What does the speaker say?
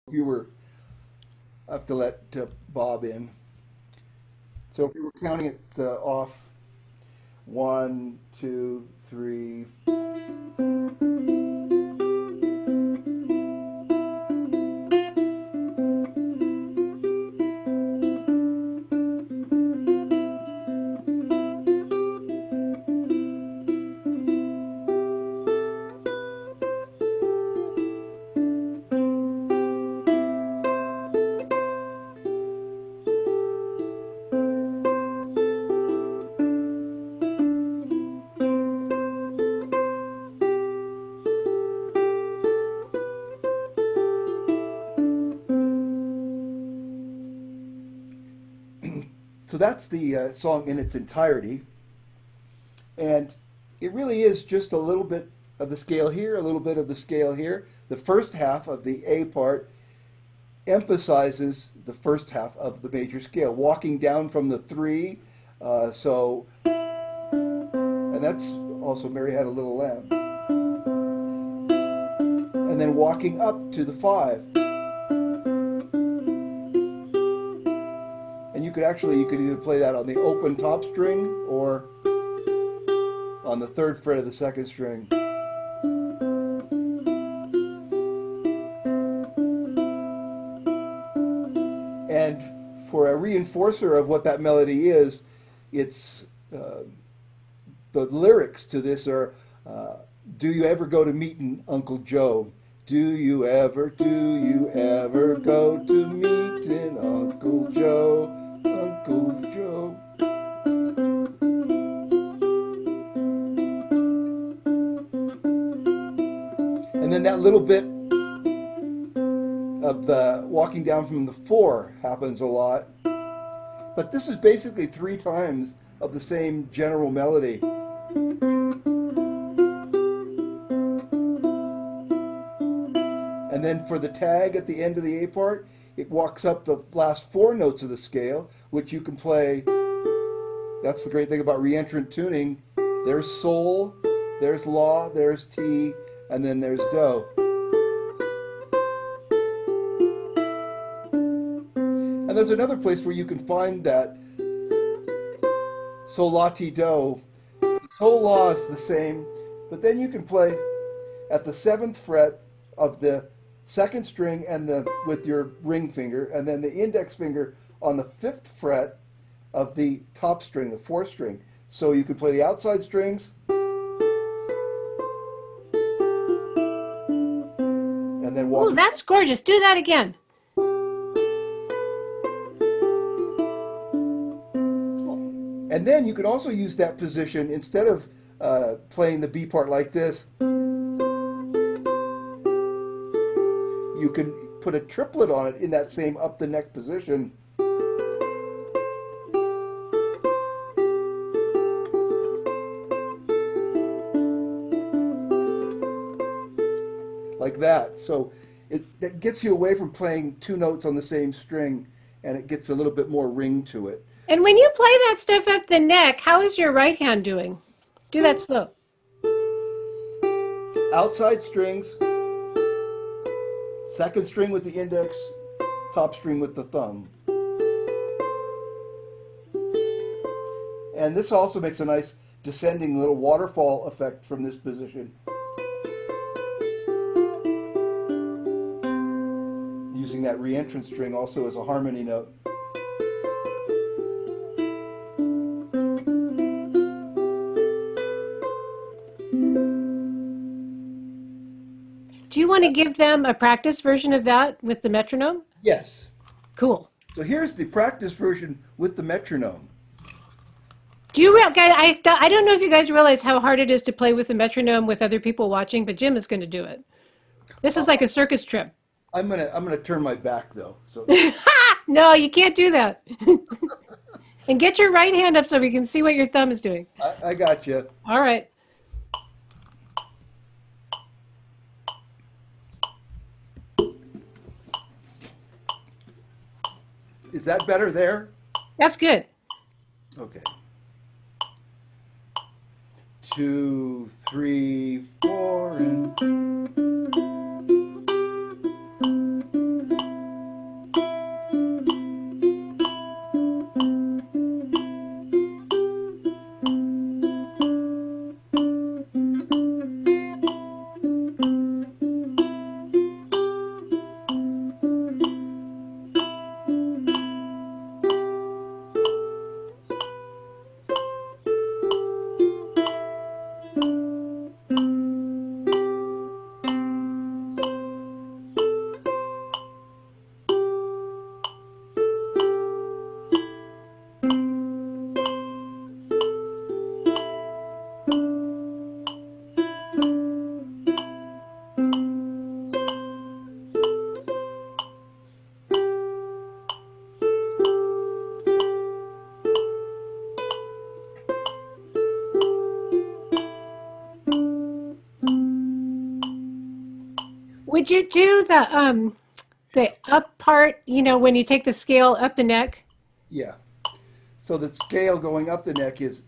If you were, I have to let Bob in. So if you were counting it off, one, two, three. So that's the song in its entirety. And it really is just a little bit of the scale here, a little bit of the scale here. The first half of the A part emphasizes the first half of the major scale, walking down from the three. And that's also Mary Had a Little Lamb. And then walking up to the five. And you could either play that on the open top string or on the third fret of the second string. And for a reinforcer of what that melody is, it's the lyrics to this are, "Do you ever go to meetin' Uncle Joe? Do you ever go to meetin' Uncle Joe, Uncle Joe?" And then that little bit of the walking down from the four happens a lot. But this is basically three times of the same general melody. And then for the tag at the end of the A part, it walks up the last four notes of the scale, which you can play. That's the great thing about reentrant tuning. There's sol, there's la, there's ti, and then there's do. And there's another place where you can find that sol, la, ti, do. Sol, la is the same, but then you can play at the seventh fret of the second string and with your ring finger, and then the index finger on the fifth fret of the top string, the fourth string. So you can play the outside strings, and then Oh, walk. that's gorgeous. Do that again. And then you can also use that position instead of playing the B part like this. You can put a triplet on it in that same up the neck position. Like that. So it gets you away from playing two notes on the same string, and it gets a little bit more ring to it. And when you play that stuff up the neck, how is your right hand doing? Do that slow. Outside strings, second string with the index, top string with the thumb. And this also makes a nice descending little waterfall effect from this position. Using that reentrant string also as a harmony note. Do you want to give them a practice version of that with the metronome? Yes. Cool. So here's the practice version with the metronome. Do you guys? I don't know if you guys realize how hard it is to play with the metronome with other people watching, but Jim is going to do it. This is like a circus trip. I'm gonna turn my back though. So No, you can't do that. And get your right hand up so we can see what your thumb is doing. I got you. All right. Is that better there? That's good. Okay. 2, 3, 4, and Would you do the up part, when you take the scale up the neck? Yeah. So the scale going up the neck is